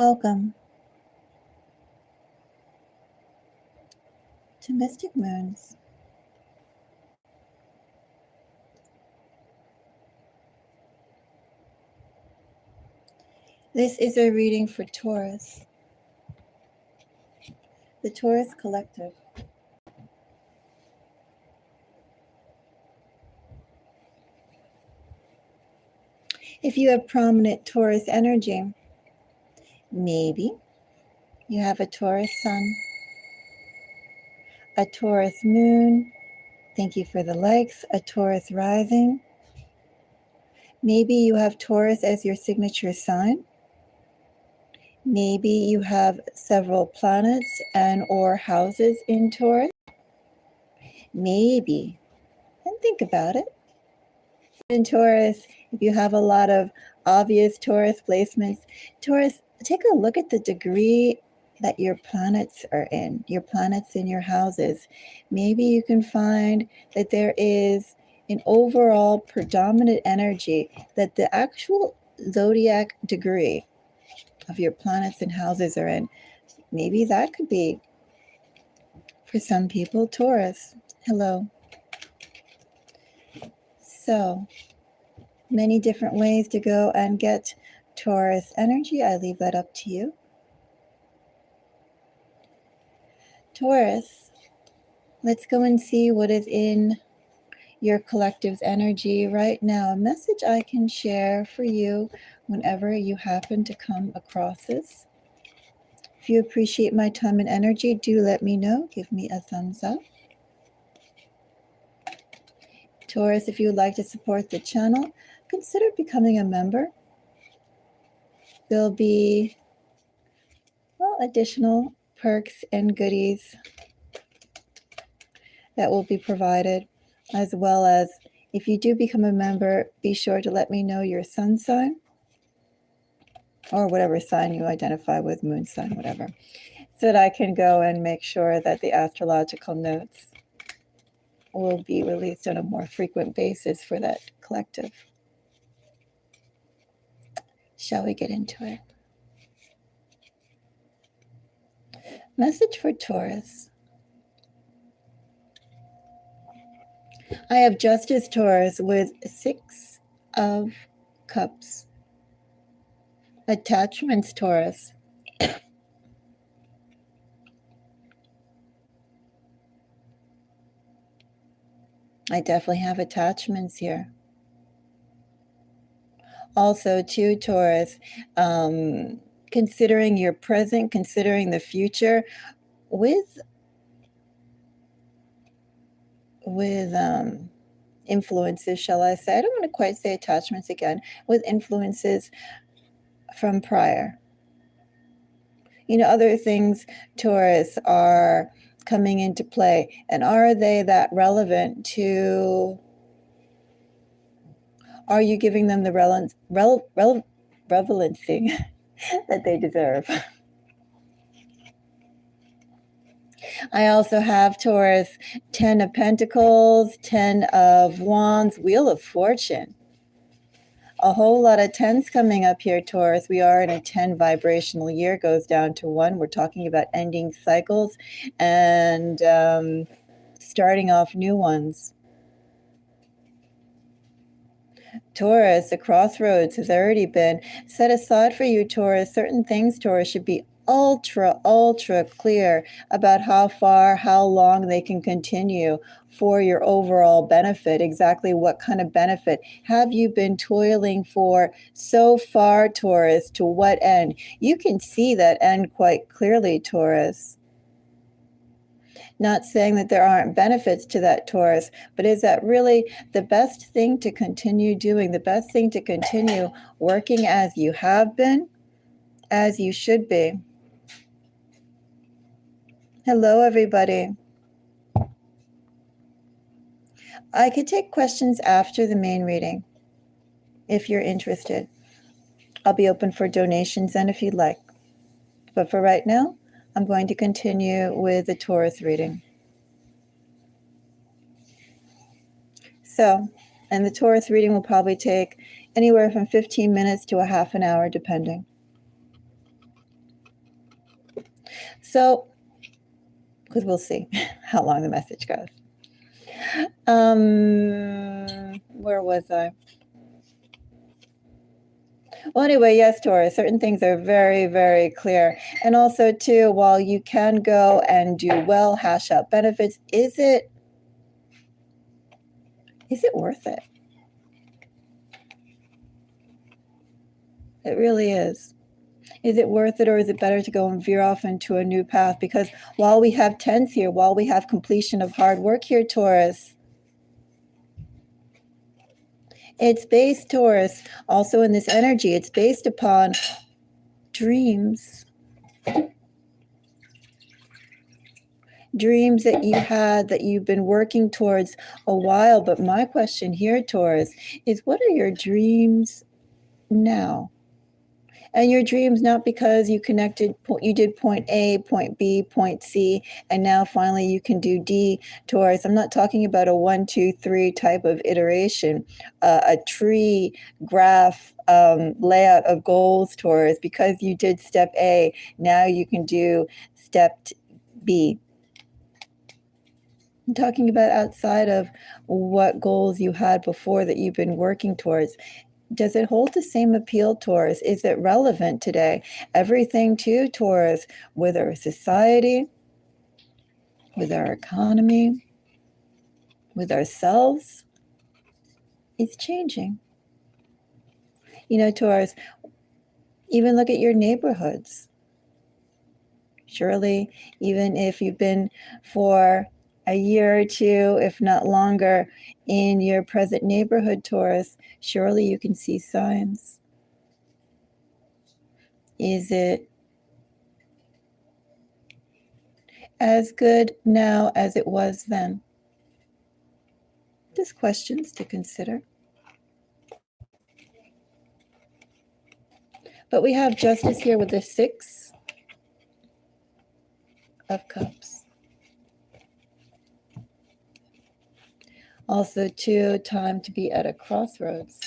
Welcome to Mystic Moons. This is a reading for Taurus, the Taurus Collective. If you have prominent Taurus energy, maybe you have a Taurus sun, a Taurus moon, thank you for the likes, a Taurus rising. Maybe you have Taurus as your signature sign. Maybe you have several planets and or houses in Taurus. Maybe, and think about it. In Taurus, if you have a lot of obvious Taurus placements, Taurus, take a look at the degree that your planets are in, your planets in your houses. Maybe you can find that there is an overall predominant energy that the actual zodiac degree of your planets and houses are in. Maybe that could be, for some people, Taurus. Hello. So, many different ways to go and get Taurus energy. I leave that up to you. Taurus, let's go and see what is in your collective's energy right now. A message I can share for you whenever you happen to come across this. If you appreciate my time and energy, do let me know. Give me a thumbs up. Taurus, if you would like to support the channel, consider becoming a member. There'll be additional perks and goodies that will be provided, as well as if you do become a member, be sure to let me know your sun sign or whatever sign you identify with, moon sign, whatever, so that I can go and make sure that the astrological notes will be released on a more frequent basis for that collective. Shall we get into it? Message for Taurus. I have Justice, Taurus, with 6 of Cups. Attachments, Taurus. I definitely have attachments here. Also, too, Taurus, considering your present, considering the future, with influences, shall I say? I don't want to quite say attachments again. With influences from prior. You know, other things, Taurus, are coming into play. And are they that relevant to... Are you giving them the relevancy that they deserve? I also have Taurus, 10 of Pentacles, 10 of Wands, Wheel of Fortune. A whole lot of 10s coming up here, Taurus. We are in a 10 vibrational year, goes down to 1. We're talking about ending cycles and starting off new ones. Taurus, a crossroads has already been set aside for you, Taurus. Certain things, Taurus, should be ultra clear about how far, how long they can continue for your overall benefit. Exactly what kind of benefit have you been toiling for so far, Taurus? To what end? You can see that end quite clearly, Taurus. Not saying that there aren't benefits to that, Taurus, but is that really the best thing to continue doing, the best thing to continue working as you have been, as you should be? Hello, everybody. I could take questions after the main reading if you're interested. I'll be open for donations and if you'd like. But for right now, I'm going to continue with the Taurus reading. So, and the Taurus reading will probably take anywhere from 15 minutes to a half an hour, depending. So, because we'll see how long the message goes. Where was I? Well, anyway, yes, Taurus, certain things are very, very clear. And also, too, while you can go and do well, hash out benefits, is it worth it? It really is. Is it worth it, or is it better to go and veer off into a new path? Because while we have tens here, while we have completion of hard work here, Taurus, it's based, Taurus, also in this energy, it's based upon dreams. Dreams that you had, that you've been working towards a while. But my question here, Taurus, is what are your dreams now? And your dreams not because you did point A, point B, point C, and now finally you can do D, Taurus. I'm not talking about a 1, 2, 3 type of iteration, a tree graph layout of goals, Taurus. Because you did step A, now you can do step B. I'm talking about outside of what goals you had before that you've been working towards. Does it hold the same appeal, Taurus? Is it relevant today? Everything too, Taurus, with our society, with our economy, with ourselves, it's changing. You know, Taurus, even look at your neighborhoods. Surely, even if you've been for a year or two, if not longer, in your present neighborhood, Taurus, surely you can see signs. Is it as good now as it was then? Just questions to consider. But we have justice here with the 6 of Cups. Also, too, time to be at a crossroads,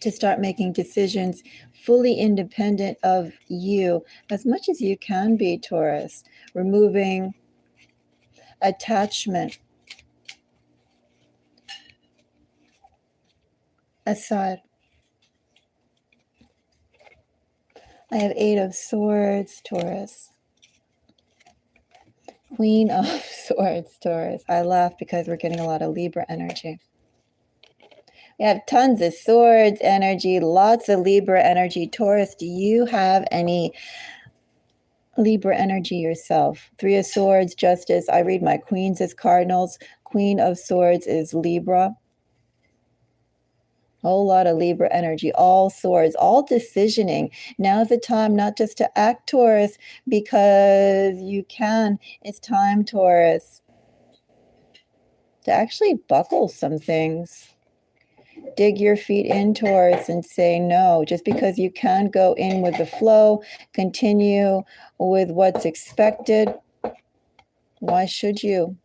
to start making decisions fully independent of you, as much as you can be, Taurus, removing attachment aside. I have 8 of Swords, Taurus. Queen of Swords, Taurus. I laugh because we're getting a lot of Libra energy. We have tons of Swords energy, lots of Libra energy. Taurus, do you have any Libra energy yourself? 3 of Swords, Justice. I read my Queens as Cardinals. Queen of Swords is Libra. Whole lot of Libra energy, all swords, all decisioning. Now's the time not just to act, Taurus, because you can. It's time, Taurus, to actually buckle some things. Dig your feet in, Taurus, and say no. Just because you can go in with the flow, continue with what's expected, why should you?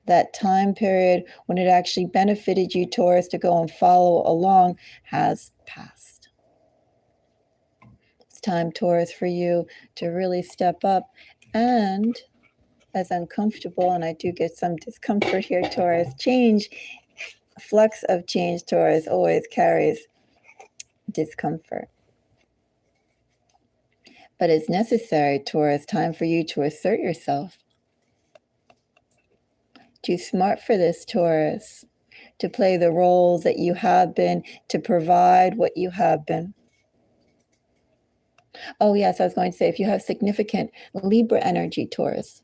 That time period when it actually benefited you, Taurus, to go and follow along has passed. It's time, Taurus, for you to really step up. And as uncomfortable, and I do get some discomfort here, Taurus, change, flux of change, Taurus, always carries discomfort. But it's necessary, Taurus, time for you to assert yourself. Too smart for this, Taurus, to play the roles that you have been, to provide what you have been. Oh, yes, I was going to say, if you have significant Libra energy, Taurus.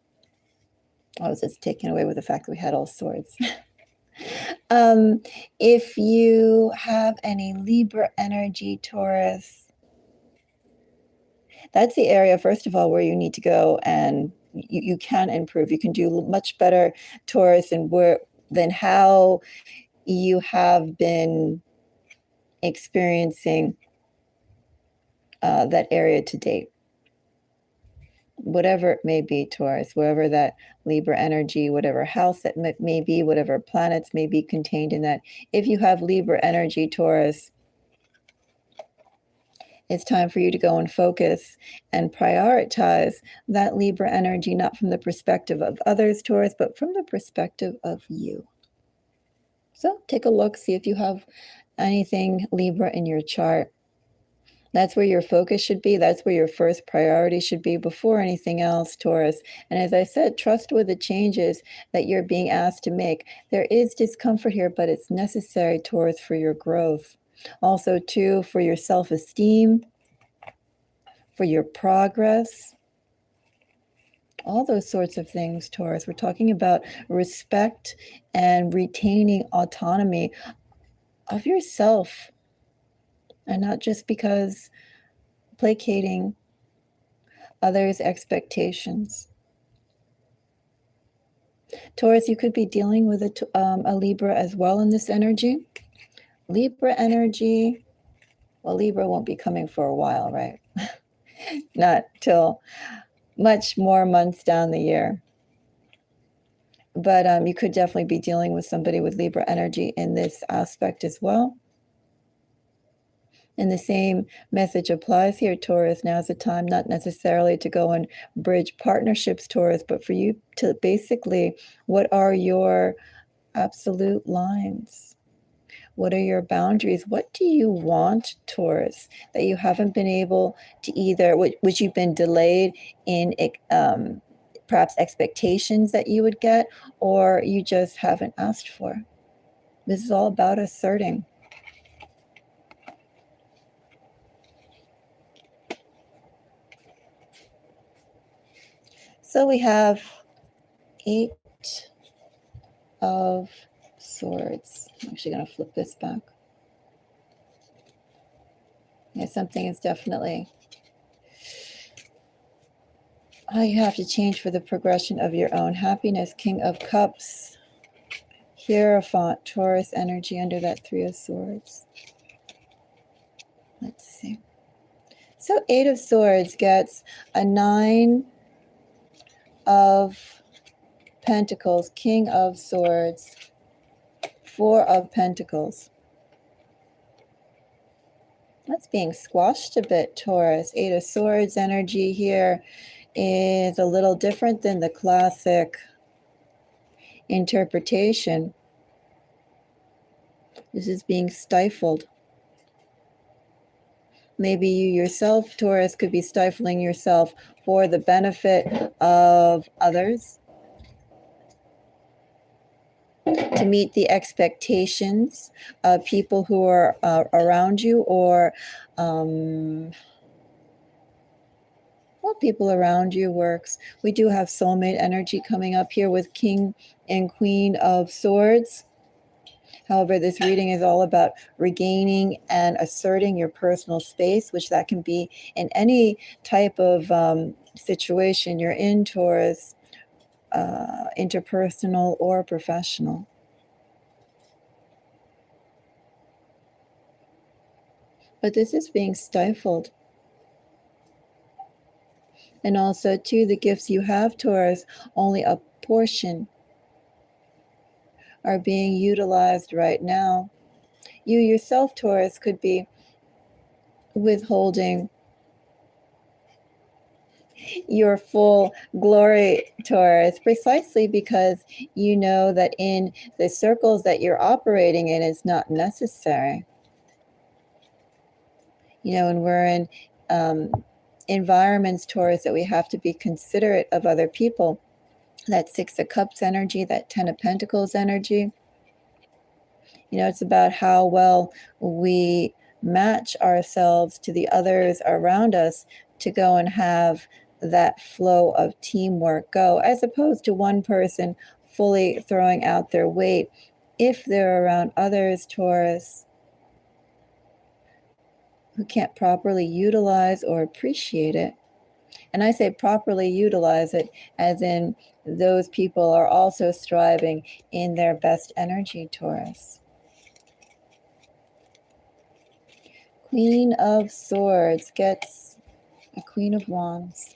I was just taken away with the fact that we had all swords. If you have any Libra energy, Taurus, that's the area, first of all, where you need to go and you can improve. You can do much better, Taurus, than how you have been experiencing that area to date. Whatever it may be, Taurus, wherever that Libra energy, whatever house that may be, whatever planets may be contained in that. If you have Libra energy, Taurus, It's time for you to go and focus and prioritize that Libra energy, not from the perspective of others, Taurus, but from the perspective of you. So take a look, see if you have anything Libra in your chart. That's where your focus should be. That's where your first priority should be before anything else, Taurus. And as I said, trust with the changes that you're being asked to make. There is discomfort here, but it's necessary, Taurus, for your growth. Also, too, for your self-esteem, for your progress, all those sorts of things, Taurus. We're talking about respect and retaining autonomy of yourself, and not just because placating others' expectations. Taurus, you could be dealing with a Libra as well in this energy. Libra energy, well, Libra won't be coming for a while, right? Not till much more months down the year. But you could definitely be dealing with somebody with Libra energy in this aspect as well. And the same message applies here, Taurus. Now's the time not necessarily to go and bridge partnerships, Taurus, but for you to basically, what are your absolute lines? What are your boundaries? What do you want, Taurus, that you haven't been able to either, which you've been delayed in perhaps expectations that you would get, or you just haven't asked for? This is all about asserting. So we have 8 of Swords. I'm actually going to flip this back. Yeah, something is definitely, you have to change for the progression of your own happiness. King of Cups, Hierophant, Taurus energy under that 3 of Swords. Let's see. So 8 of Swords gets a 9 of Pentacles, King of Swords, 4 of Pentacles. That's being squashed a bit, Taurus. 8 of Swords energy here is a little different than the classic interpretation. This is being stifled. Maybe you yourself, Taurus, could be stifling yourself for the benefit of others, to meet the expectations of people who are around you, or well, people around you works. We do have soulmate energy coming up here with King and Queen of Swords. However, this reading is all about regaining and asserting your personal space, which that can be in any type of situation you're in, Taurus, interpersonal or professional. But this is being stifled. And also, too, the gifts you have, Taurus, only a portion are being utilized right now. You yourself, Taurus, could be withholding your full glory, Taurus, precisely because you know that in the circles that you're operating in, it's not necessary. You know, and we're in environments, Taurus, that we have to be considerate of other people. That 6 of Cups energy, that 10 of Pentacles energy. You know, it's about how well we match ourselves to the others around us to go and have that flow of teamwork go, as opposed to one person fully throwing out their weight. If they're around others, Taurus, who can't properly utilize or appreciate it, and I say properly utilize it as in those people are also striving in their best energy, Taurus. Queen of Swords gets a Queen of Wands.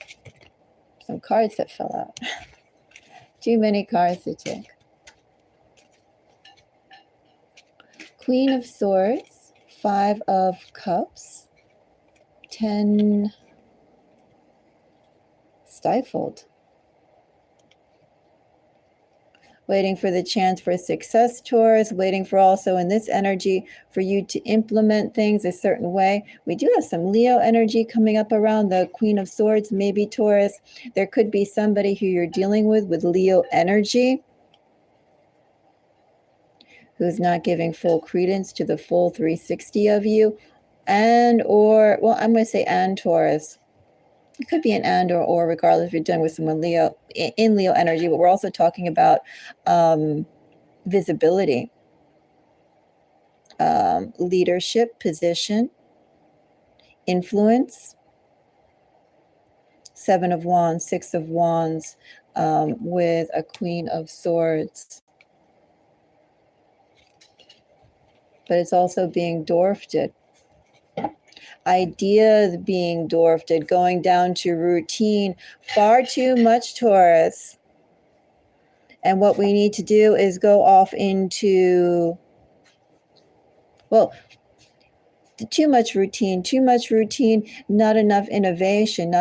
Some cards that fell out. Too many cards to take. Queen of Swords, 5 of Cups, 10 stifled. Waiting for the chance for success, Taurus, waiting for also in this energy for you to implement things a certain way. We do have some Leo energy coming up around the Queen of Swords, maybe Taurus. There could be somebody who you're dealing with Leo energy who's not giving full credence to the full 360 of you. And or, well, I'm going to say and Taurus. It could be an and or regardless if you're dealing with someone Leo in Leo energy, but we're also talking about visibility, leadership, position, influence. 7 of Wands, 6 of Wands, with a Queen of Swords. But it's also being dwarfed. Ideas being dwarfed, going down to routine, far too much, Taurus. And what we need to do is go off into, well, too much routine, not enough innovation,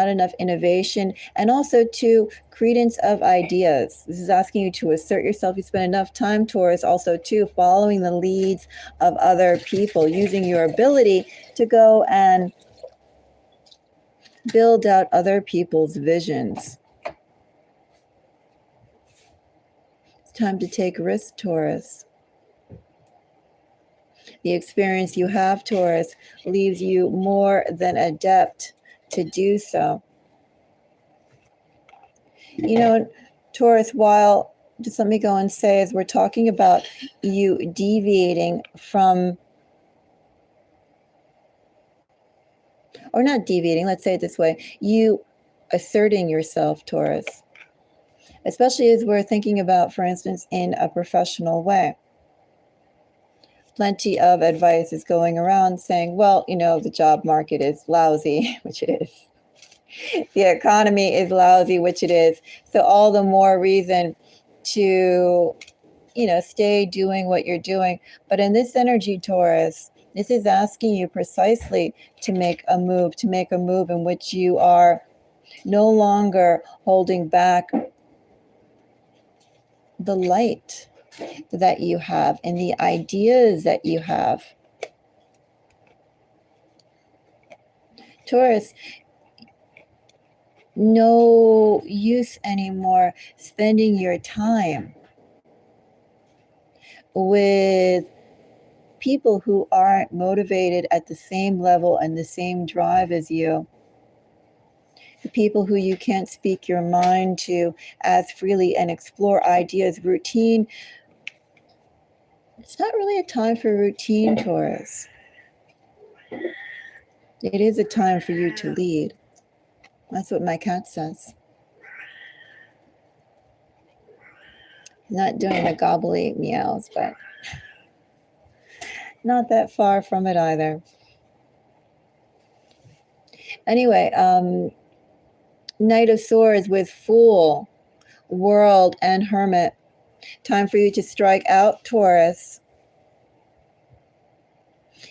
and also to credence of ideas. This is asking you to assert yourself. You spend enough time, Taurus, also too, following the leads of other people, using your ability to go and build out other people's visions. It's time to take risks, Taurus. The experience you have, Taurus, leaves you more than adept to do so. You know, Taurus, while, just let me go and say, as we're talking about you deviating from, or not deviating, let's say it this way, you asserting yourself, Taurus, especially as we're thinking about, for instance, in a professional way. Plenty of advice is going around saying, well, you know, the job market is lousy, which it is. The economy is lousy, which it is. So all the more reason to, you know, stay doing what you're doing. But in this energy, Taurus, this is asking you precisely to make a move in which you are no longer holding back the light that you have and the ideas that you have. Taurus, no use anymore spending your time with people who aren't motivated at the same level and the same drive as you. The people who you can't speak your mind to as freely and explore ideas. Routine. It's not really a time for routine, Taurus. It is a time for you to lead. That's what my cat says. He's not doing the gobbly meows, but not that far from it either. Anyway, Knight of Swords with Fool, World, and Hermit. Time for you to strike out, Taurus.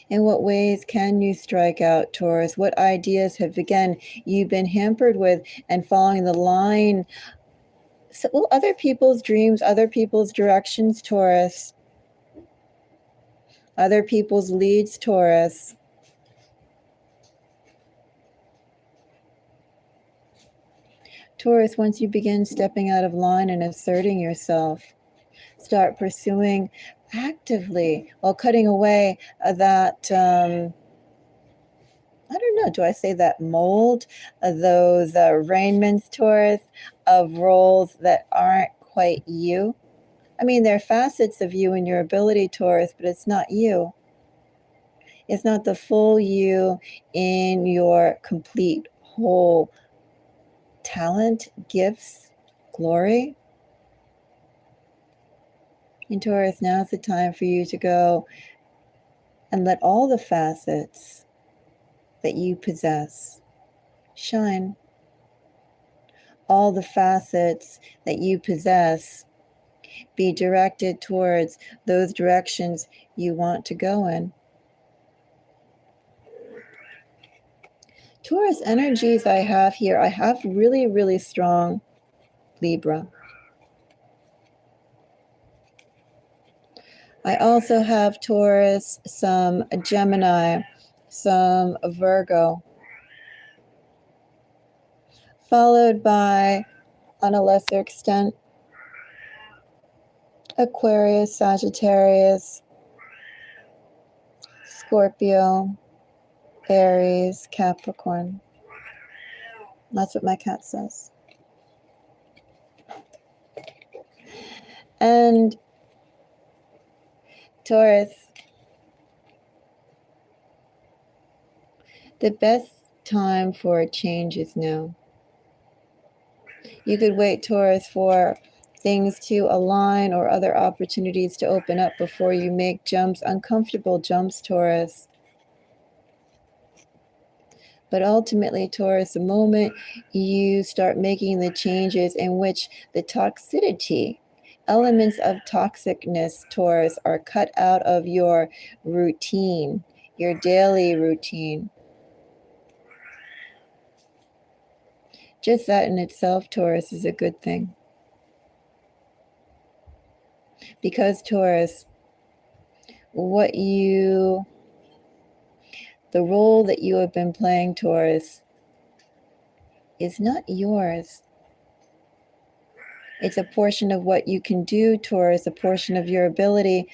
In what ways can you strike out, Taurus? What ideas have, again, you been hampered with and following the line? So, well, other people's dreams, other people's directions, Taurus. Other people's leads, Taurus. Taurus, once you begin stepping out of line and asserting yourself, start pursuing actively while cutting away that, I don't know, do I say that mold, those arraignments, Taurus, of roles that aren't quite you? I mean, they're facets of you and your ability, Taurus, but it's not you. It's not the full you in your complete whole talent, gifts, glory. And Taurus, now's the time for you to go and let all the facets that you possess shine. All the facets that you possess be directed towards those directions you want to go in. Taurus energies I have here, I have really, really strong Libra. I also have Taurus, some Gemini, some Virgo, followed by, on a lesser extent, Aquarius, Sagittarius, Scorpio, Aries, Capricorn. That's what my cat says. And Taurus, the best time for a change is now. You could wait, Taurus, for things to align or other opportunities to open up before you make jumps, uncomfortable jumps, Taurus. But ultimately, Taurus, the moment you start making the changes in which the toxicity, elements of toxicness, Taurus, are cut out of your routine, your daily routine. Just that in itself, Taurus, is a good thing. Because, Taurus, the role that you have been playing, Taurus, is not yours. It's a portion of what you can do, Taurus, a portion of your ability,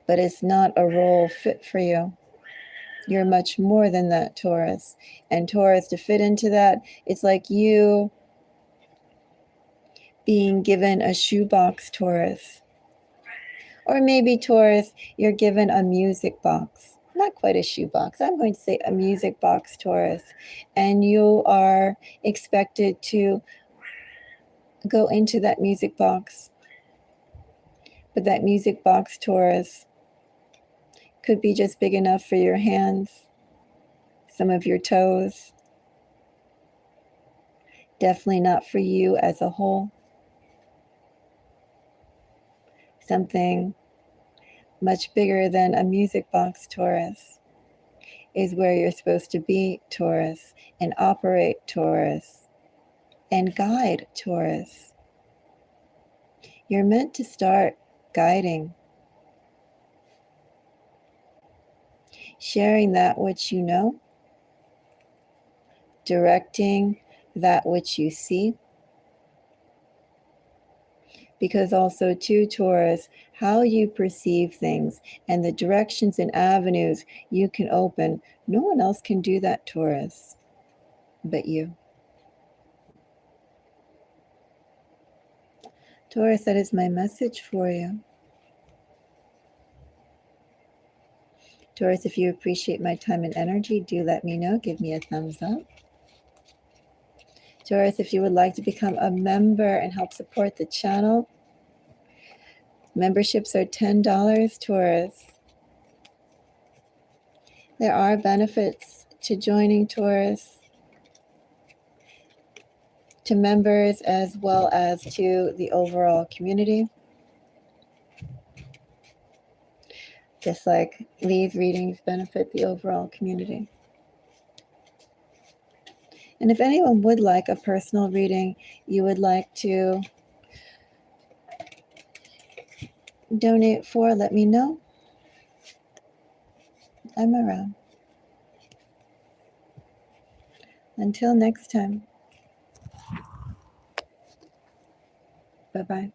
but it's not a role fit for you. You're much more than that, Taurus. And Taurus, to fit into that, it's like you being given a shoebox, Taurus. Or maybe, Taurus, you're given a music box. Not quite a shoebox. I'm going to say a music box, Taurus. And you are expected to go into that music box. But that music box, Taurus, could be just big enough for your hands, some of your toes. Definitely not for you as a whole. Something much bigger than a music box, Taurus, is where you're supposed to be, Taurus, and operate, Taurus, and guide, Taurus. You're meant to start guiding, sharing that which you know, directing that which you see. Because also, too, Taurus, how you perceive things and the directions and avenues you can open, no one else can do that, Taurus, but you. Taurus, that is my message for you. Taurus, if you appreciate my time and energy, do let me know. Give me a thumbs up. Taurus, if you would like to become a member and help support the channel, memberships are $10, Taurus. There are benefits to joining, Taurus, to members as well as to the overall community. Just like these readings benefit the overall community. And if anyone would like a personal reading, you would like to donate for, let me know. I'm around. Until next time. Bye-bye.